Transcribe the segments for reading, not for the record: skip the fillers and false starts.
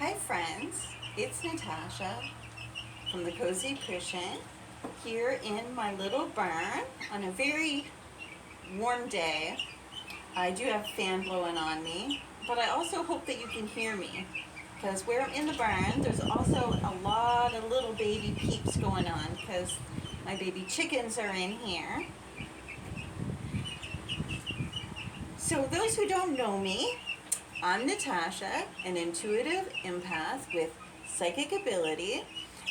Hi friends, it's Natasha from the Cozy Cushion here in my little barn on a very warm day. I do have a fan blowing on me, but I also hope that you can hear me because where I'm in the barn there's also a lot of little baby peeps going on because my baby chickens are in here. So those who don't know me, I'm Natasha, an intuitive empath with psychic ability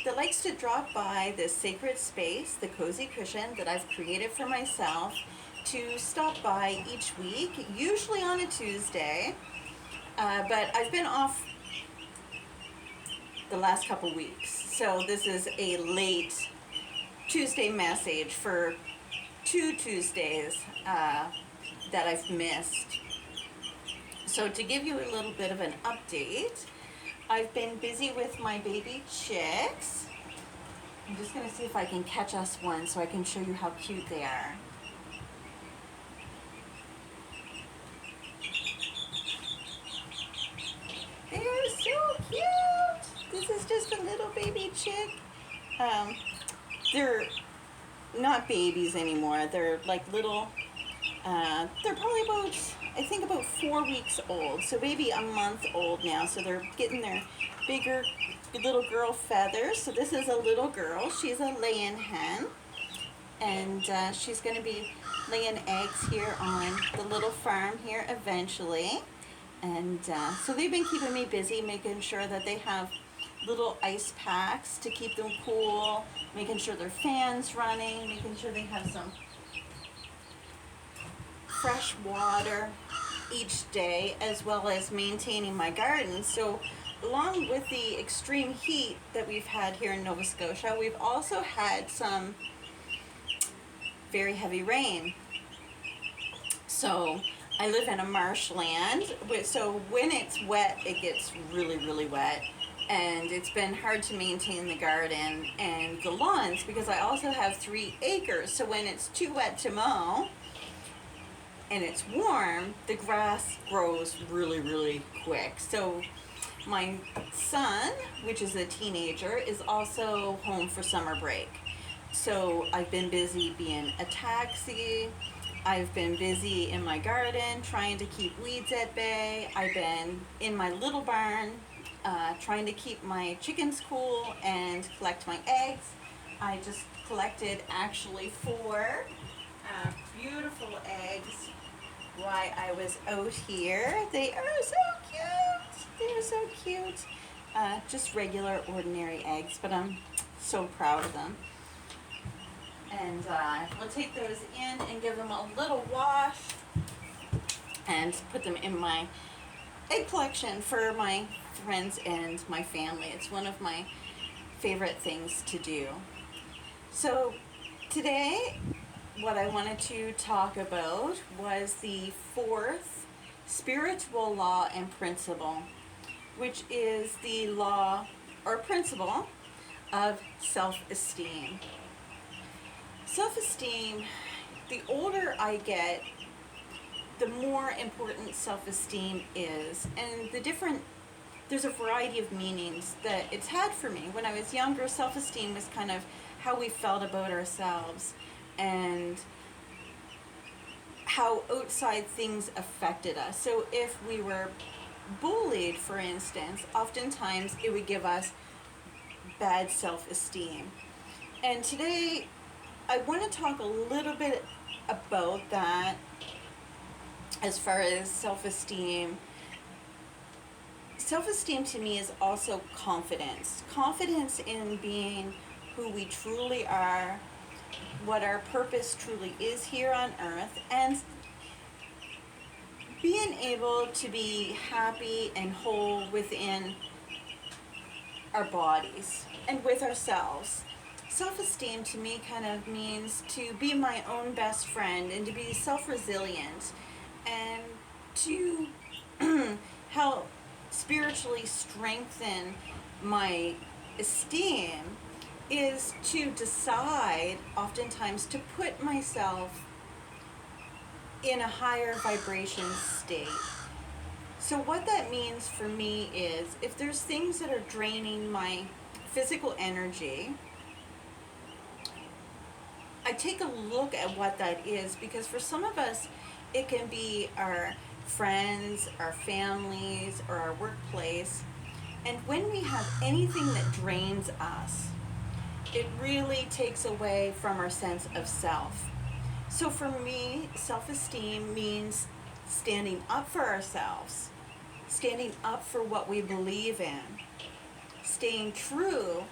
that likes to drop by this sacred space, the Cozy Cushion, that I've created for myself to stop by each week, usually on a Tuesday. But I've been off the last couple weeks, so this is a late Tuesday message for 2 Tuesdays that I've missed. So to give you a little bit of an update, I've been busy with my baby chicks. I'm just going to see if I can catch us one so I can show you how cute they are. They are so cute! This is just a little baby chick. They're not babies anymore. They're like little, they're probably about 4 weeks old. So maybe a month old now. So they're getting their bigger little girl feathers. So this is a little girl. She's a laying hen. And she's going to be laying eggs here on the little farm here eventually. And so they've been keeping me busy, making sure that they have little ice packs to keep them cool, making sure their fan's running, making sure they have some fresh water each day, as well as maintaining my garden. So along with the extreme heat that we've had here in Nova Scotia, we've also had some very heavy rain. So I live in a marshland, so when it's wet, it gets really, really wet. And it's been hard to maintain the garden and the lawns because I also have 3 acres. So when it's too wet to mow and it's warm, the grass grows really, really quick. So my son, which is a teenager, is also home for summer break. So I've been busy being a taxi. I've been busy in my garden trying to keep weeds at bay. I've been in my little barn trying to keep my chickens cool and collect my eggs. I just collected actually 4 beautiful eggs while I was out here. They are so cute. They are so cute. Just regular, ordinary eggs, but I'm so proud of them. And we'll take those in and give them a little wash and put them in my egg collection for my friends and my family. It's one of my favorite things to do. So today, what I wanted to talk about was the 4th spiritual law and principle, which is the law or principle of self-esteem. Self-esteem, the older I get, the more important self-esteem is. And there's a variety of meanings that it's had for me. When I was younger, self-esteem was kind of how we felt about ourselves and how outside things affected us. So if we were bullied, for instance, oftentimes it would give us bad self-esteem. And today, I want to talk a little bit about that as far as self-esteem. Self-esteem to me is also confidence. Confidence in being who we truly are, what our purpose truly is here on earth, and being able to be happy and whole within our bodies and with ourselves. Self-esteem to me kind of means to be my own best friend and to be self-resilient and to help spiritually strengthen my esteem is to decide oftentimes to put myself in a higher vibration state. So what that means for me is if there's things that are draining my physical energy, I take a look at what that is, because for some of us it can be our friends, our families, or our workplace. And when we have anything that drains us, it really takes away from our sense of self. So for me, self-esteem means standing up for ourselves, standing up for what we believe in, staying true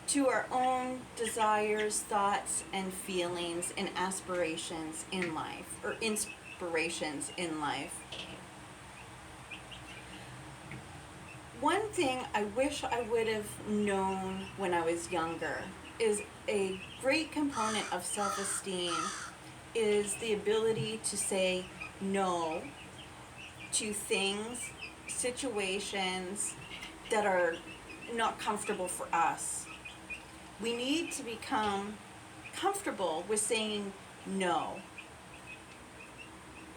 to our own desires, thoughts, and feelings and aspirations in life, or inspirations in life. One thing I wish I would have known when I was younger is a great component of self-esteem is the ability to say no to things, situations that are not comfortable for us. We need to become comfortable with saying no.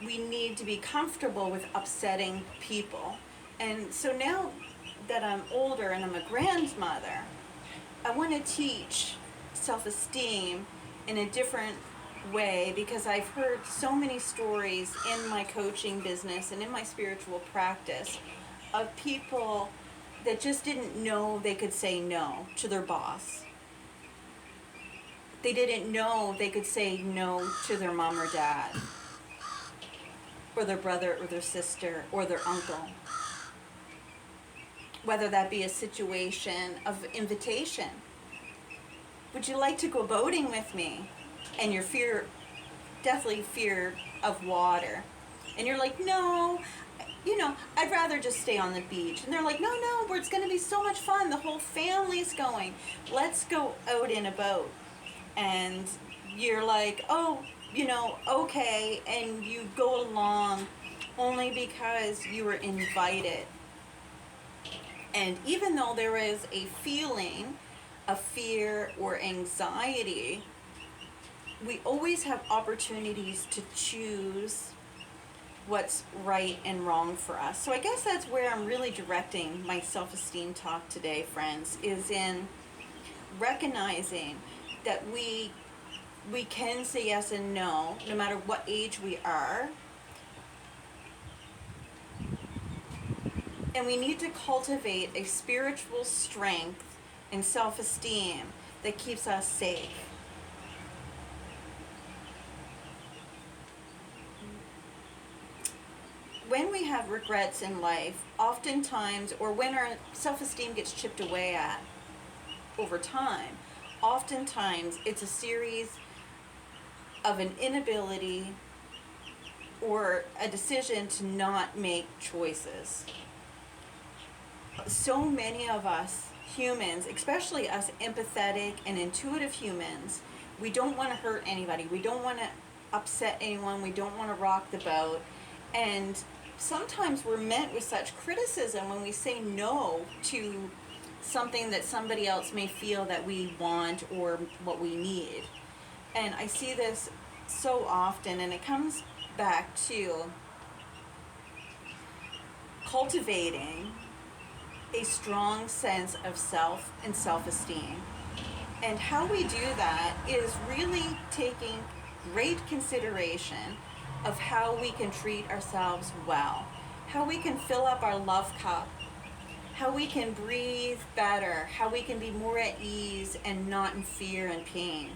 We need to be comfortable with upsetting people. And so now that I'm older and I'm a grandmother, I want to teach self-esteem in a different way, because I've heard so many stories in my coaching business and in my spiritual practice of people that just didn't know they could say no to their boss. They didn't know they could say no to their mom or dad, or their brother or their sister or their uncle. Whether that be a situation of invitation. Would you like to go boating with me? And you're deathly fear of water. And you're like, no, I'd rather just stay on the beach. And they're like, no, it's going to be so much fun. The whole family's going. Let's go out in a boat. And you're like, oh, okay. And you go along only because you were invited. And even though there is a feeling of fear or anxiety, we always have opportunities to choose what's right and wrong for us. So I guess that's where I'm really directing my self-esteem talk today, friends, is in recognizing that we can say yes and no matter what age we are. And we need to cultivate a spiritual strength and self-esteem that keeps us safe. When we have regrets in life, oftentimes, or when our self-esteem gets chipped away at over time, oftentimes it's a series of an inability or a decision to not make choices. So many of us humans, especially us empathetic and intuitive humans, we don't want to hurt anybody. We don't want to upset anyone. We don't want to rock the boat. And sometimes we're met with such criticism when we say no to something that somebody else may feel that we want or what we need. And I see this so often, and it comes back to cultivating a strong sense of self and self-esteem. And how we do that is really taking great consideration of how we can treat ourselves well, how we can fill up our love cup, how we can breathe better, how we can be more at ease and not in fear and pain.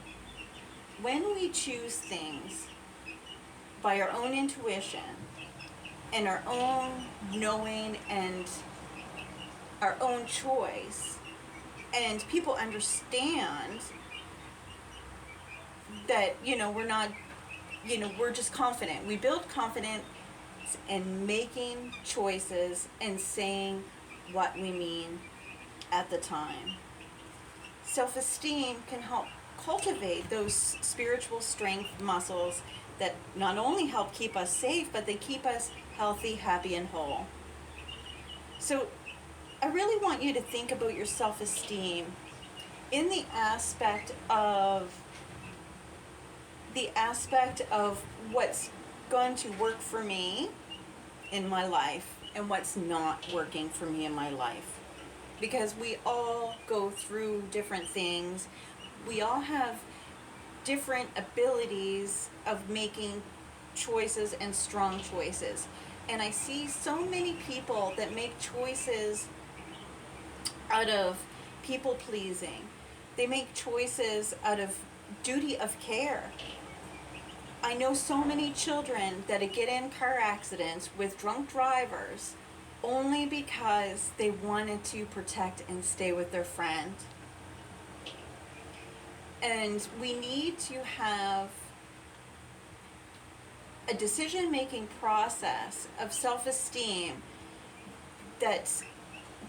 When we choose things by our own intuition and our own knowing and our own choice, and people understand that, we're not, we're just confident. We build confidence in making choices and saying what we mean at the time. Self-esteem can help cultivate those spiritual strength muscles that not only help keep us safe, but they keep us healthy, happy, and whole. So I really want you to think about your self-esteem in the aspect of what's going to work for me in my life and what's not working for me in my life. Because we all go through different things. We all have different abilities of making choices and strong choices. And I see so many people that make choices out of people pleasing. They make choices out of duty of care. I know so many children that get in car accidents with drunk drivers only because they wanted to protect and stay with their friend. And we need to have a decision-making process of self-esteem that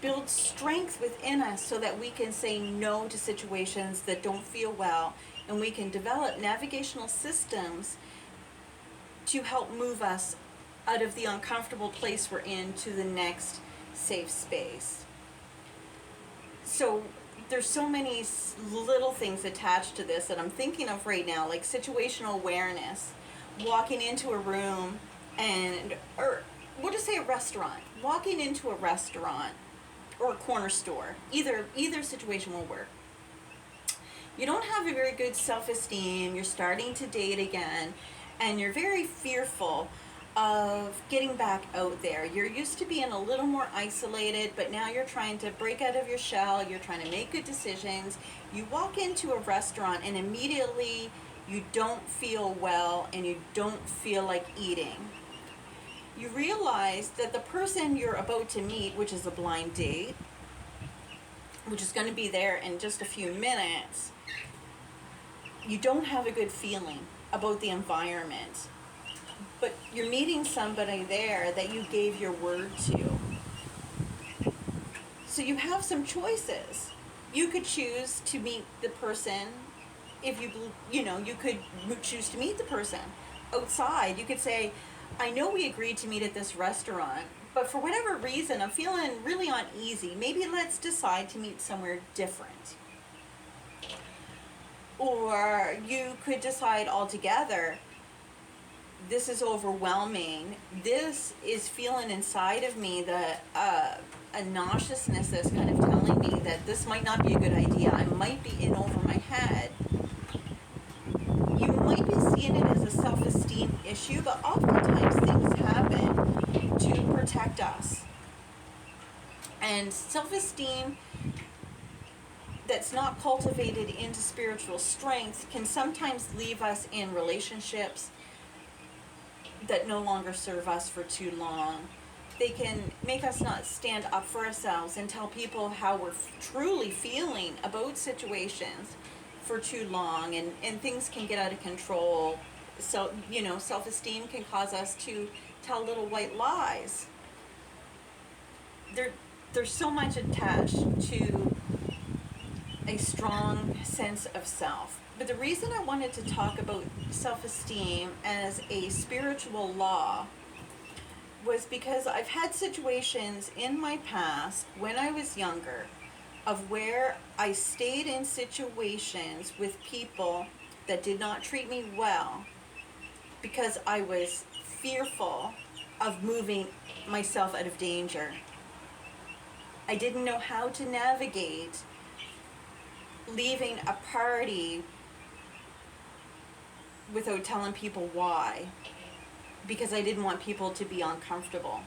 builds strength within us so that we can say no to situations that don't feel well, and we can develop navigational systems to help move us out of the uncomfortable place we're in to the next safe space. So there's so many little things attached to this that I'm thinking of right now, like situational awareness, walking into a room or we'll just say a restaurant, walking into a restaurant or a corner store, either situation will work. You don't have a very good self-esteem, you're starting to date again, and you're very fearful of getting back out there. You're used to being a little more isolated, but now you're trying to break out of your shell, you're trying to make good decisions. You walk into a restaurant and immediately you don't feel well and you don't feel like eating. You realize that the person you're about to meet, which is a blind date, which is going to be there in just a few minutes, you don't have a good feeling about the environment. But you're meeting somebody there that you gave your word to. So you have some choices. You could choose to meet the person if you could choose to meet the person outside. You could say, I know we agreed to meet at this restaurant, but for whatever reason, I'm feeling really uneasy. Maybe let's decide to meet somewhere different. Or you could decide altogether, this is overwhelming. This is feeling inside of me that a nauseousness that's kind of telling me that this might not be a good idea. I might be in over my head. You might be seeing it as a self-esteem issue, but oftentimes things happen to protect us. And self-esteem that's not cultivated into spiritual strength can sometimes leave us in relationships that no longer serve us for too long. They can make us not stand up for ourselves and tell people how we're truly feeling about situations for too long, and things can get out of control. So, self-esteem can cause us to tell little white lies. There's so much attached to a strong sense of self. But the reason I wanted to talk about self-esteem as a spiritual law was because I've had situations in my past when I was younger of where I stayed in situations with people that did not treat me well because I was fearful of moving myself out of danger. I didn't know how to navigate leaving a party without telling people why, because I didn't want people to be uncomfortable.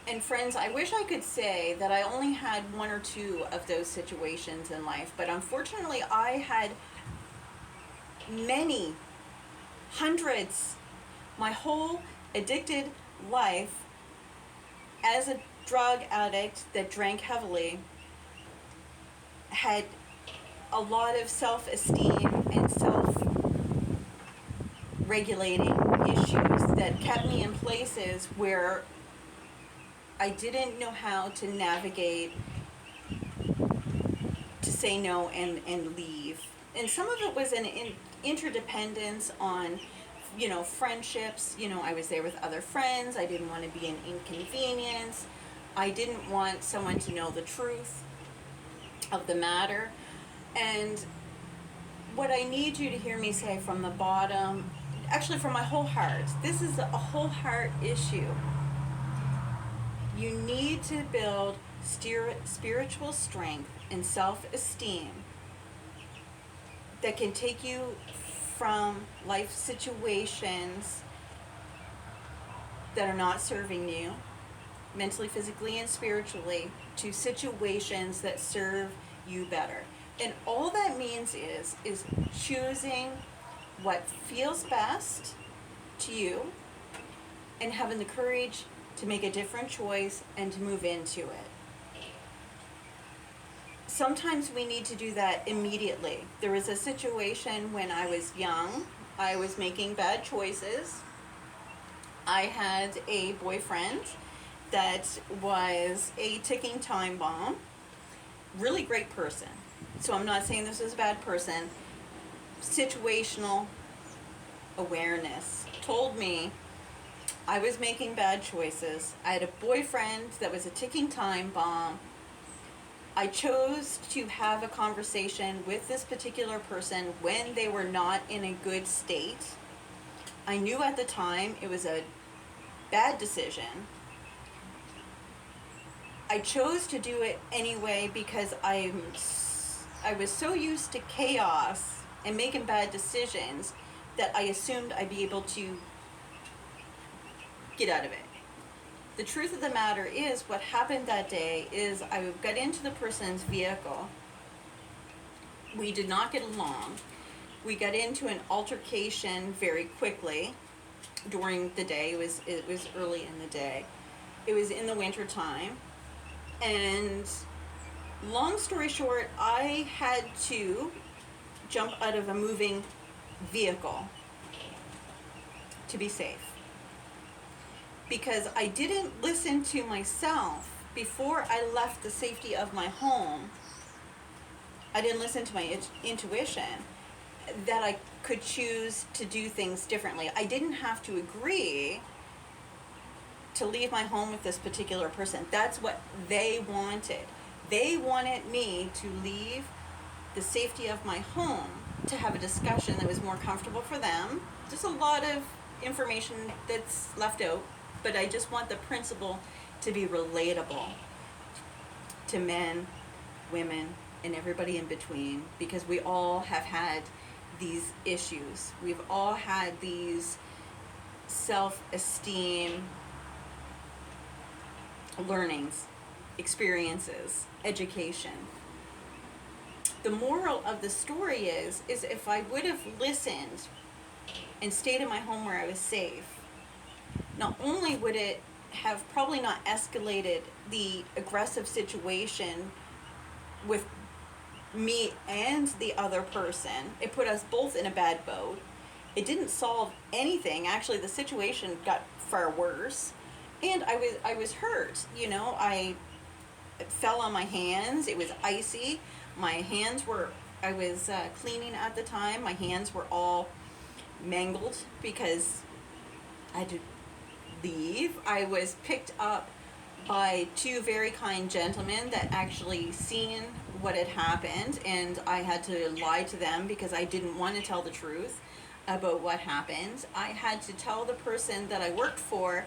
And friends, I wish I could say that I only had one or two of those situations in life, but unfortunately I had many, hundreds. My whole addicted life as a drug addict that drank heavily had a lot of self-esteem and self-regulating issues that kept me in places where I didn't know how to navigate to say no and leave. And some of it was an interdependence on, friendships. I was there with other friends. I didn't want to be an inconvenience. I didn't want someone to know the truth of the matter. And what I need you to hear me say from the bottom, actually from my whole heart, this is a whole heart issue. You need to build spiritual strength and self-esteem that can take you from life situations that are not serving you, mentally, physically, and spiritually, to situations that serve you better. And all that means is choosing what feels best to you and having the courage to make a different choice and to move into it. Sometimes we need to do that immediately. There was a situation when I was young, I was making bad choices. I had a boyfriend that was a ticking time bomb. Really great person. So I'm not saying this was a bad person. Situational awareness told me I was making bad choices. I had a boyfriend that was a ticking time bomb. I chose to have a conversation with this particular person when they were not in a good state. I knew at the time it was a bad decision. I chose to do it anyway because I was so used to chaos and making bad decisions that I assumed I'd be able to get out of it. The truth of the matter is, what happened that day is I got into the person's vehicle. We did not get along. We got into an altercation very quickly during the day. It was early in the day. It was in the winter time. And long story short, I had to jump out of a moving vehicle to be safe. Because I didn't listen to myself before I left the safety of my home. I didn't listen to my intuition that I could choose to do things differently. I didn't have to agree to leave my home with this particular person. That's what they wanted. They wanted me to leave the safety of my home to have a discussion that was more comfortable for them. Just a lot of information that's left out, but I just want the principle to be relatable to men, women, and everybody in between, because we all have had these issues. We've all had these self-esteem learnings, experiences, education. The moral of the story is if I would have listened and stayed in my home where I was safe, not only would it have probably not escalated the aggressive situation with me and the other person, it put us both in a bad boat. It didn't solve anything. Actually, the situation got far worse. And I was hurt, you know. I fell on my hands. It was icy. My hands were, I was cleaning at the time. My hands were all mangled because I had to leave. I was picked up by two very kind gentlemen that actually seen what had happened, and I had to lie to them because I didn't want to tell the truth about what happened. I had to tell the person that I worked for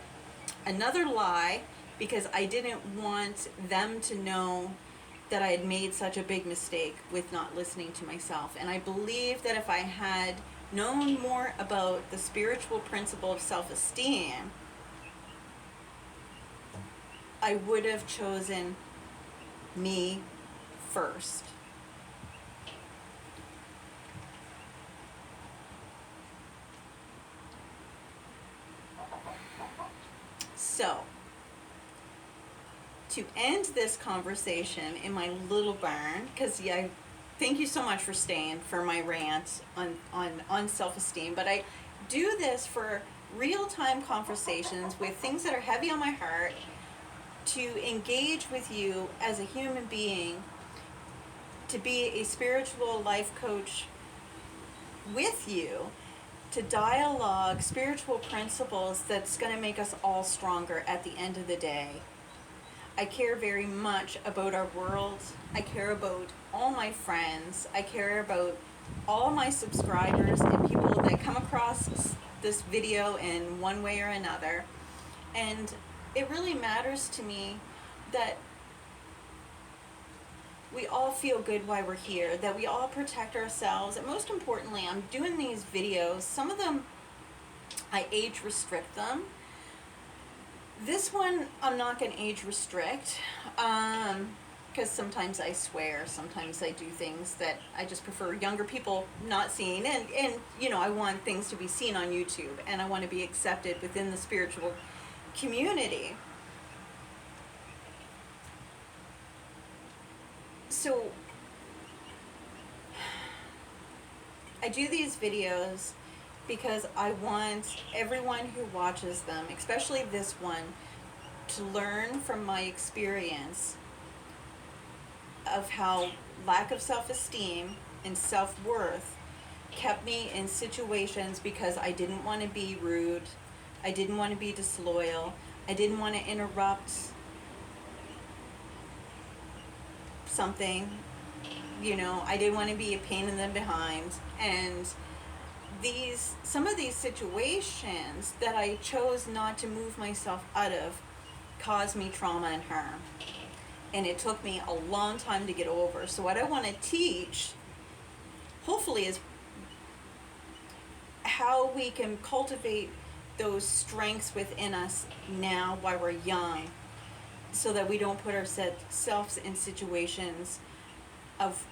another lie because I didn't want them to know that I had made such a big mistake with not listening to myself. And I believe that if I had known more about the spiritual principle of self-esteem, I would have chosen me first. So, to end this conversation in my little barn, because yeah, thank you so much for staying for my rant on self-esteem, but I do this for real-time conversations with things that are heavy on my heart, to engage with you as a human being, to be a spiritual life coach with you, to dialogue spiritual principles that's going to make us all stronger at the end of the day. I care very much about our world. I care about all my friends. I care about all my subscribers and people that come across this video in one way or another. And it really matters to me that we all feel good while we're here, that we all protect ourselves, and most importantly, I'm doing these videos. Some of them, I age restrict them. This one, I'm not going to age restrict, because sometimes I swear, sometimes I do things that I just prefer younger people not seeing, and you know, I want things to be seen on YouTube, and I want to be accepted within the spiritual community. So I do these videos because I want everyone who watches them, especially this one, to learn from my experience of how lack of self-esteem and self-worth kept me in situations because I didn't want to be rude, I didn't want to be disloyal, I didn't want to interrupt something, you know, I didn't want to be a pain in the behind. And some of these situations that I chose not to move myself out of caused me trauma and harm, and it took me a long time to get over. So what I want to teach, hopefully, is how we can cultivate those strengths within us now while we're young, so that we don't put ourselves in situations of,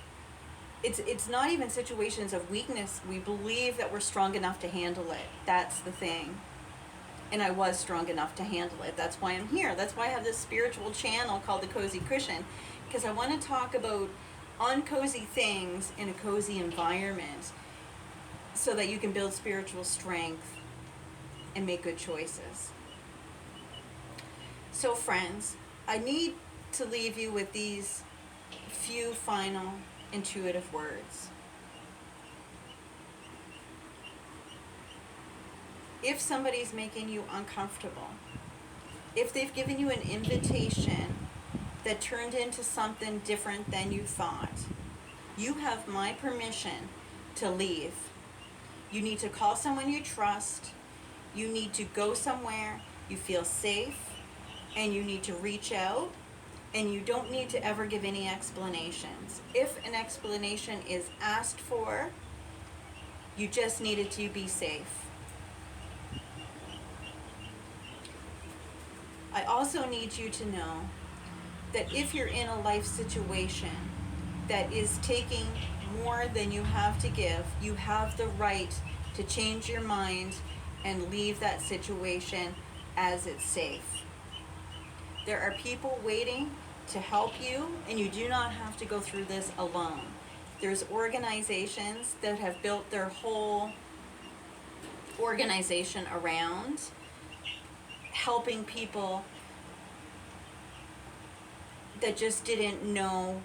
it's not even situations of weakness. We believe that we're strong enough to handle it. That's the thing. And I was strong enough to handle it. That's why I'm here. That's why I have this spiritual channel called the Cozy Cushion, because I want to talk about uncozy things in a cozy environment so that you can build spiritual strength and make good choices. So friends, I need to leave you with these few final intuitive words. If somebody's making you uncomfortable, if they've given you an invitation that turned into something different than you thought, you have my permission to leave. You need to call someone you trust. You need to go somewhere you feel safe, and you need to reach out, and you don't need to ever give any explanations. If an explanation is asked for, you just needed to be safe. I also need you to know that if you're in a life situation that is taking more than you have to give, you have the right to change your mind and leave that situation as it's safe. There are people waiting to help you, and you do not have to go through this alone. There's organizations that have built their whole organization around helping people that just didn't know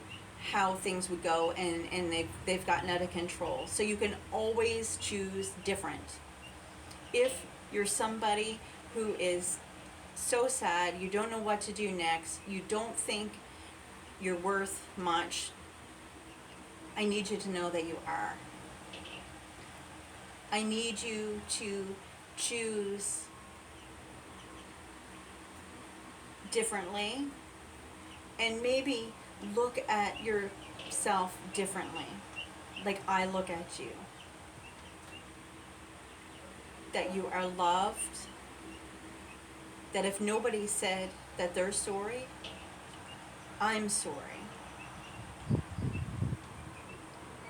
how things would go, and they've gotten out of control. So you can always choose different. If you're somebody who is so sad, you don't know what to do next, you don't think you're worth much, I need you to know that you are. I need you to choose differently, and maybe look at yourself differently, like I look at you. That you are loved, that if nobody said that they're sorry, I'm sorry.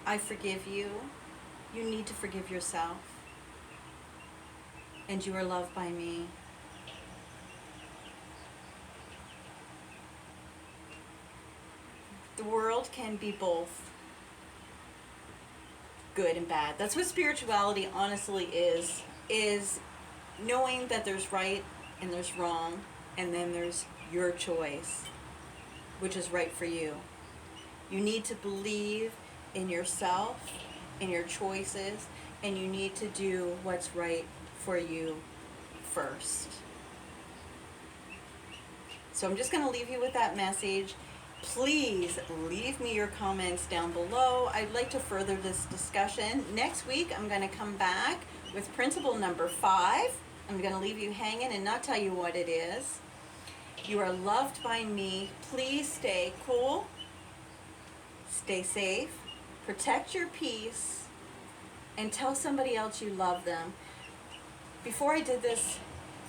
I forgive you. You need to forgive yourself. And you are loved by me. The world can be both good and bad. That's what spirituality honestly is knowing that there's right and there's wrong, and then there's your choice, which is right for you. You need to believe in yourself, in your choices, and you need to do what's right for you first. So I'm just going to leave you with that message. Please leave me your comments down below. I'd like to further this discussion. Next week, I'm going to come back with principle number 5. I'm going to leave you hanging and not tell you what it is. You are loved by me. Please stay cool, stay safe, protect your peace, and tell somebody else you love them. Before I did this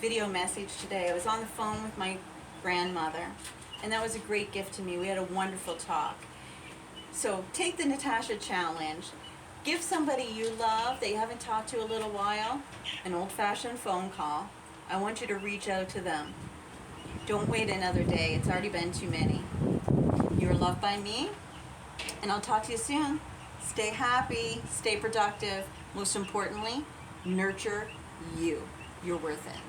video message today, I was on the phone with my grandmother, and that was a great gift to me. We had a wonderful talk. So take the Natasha challenge. Give somebody you love that you haven't talked to a little while an old-fashioned phone call. I want you to reach out to them. Don't wait another day. It's already been too many. You are loved by me, and I'll talk to you soon. Stay happy, stay productive. Most importantly, nurture you. You're worth it.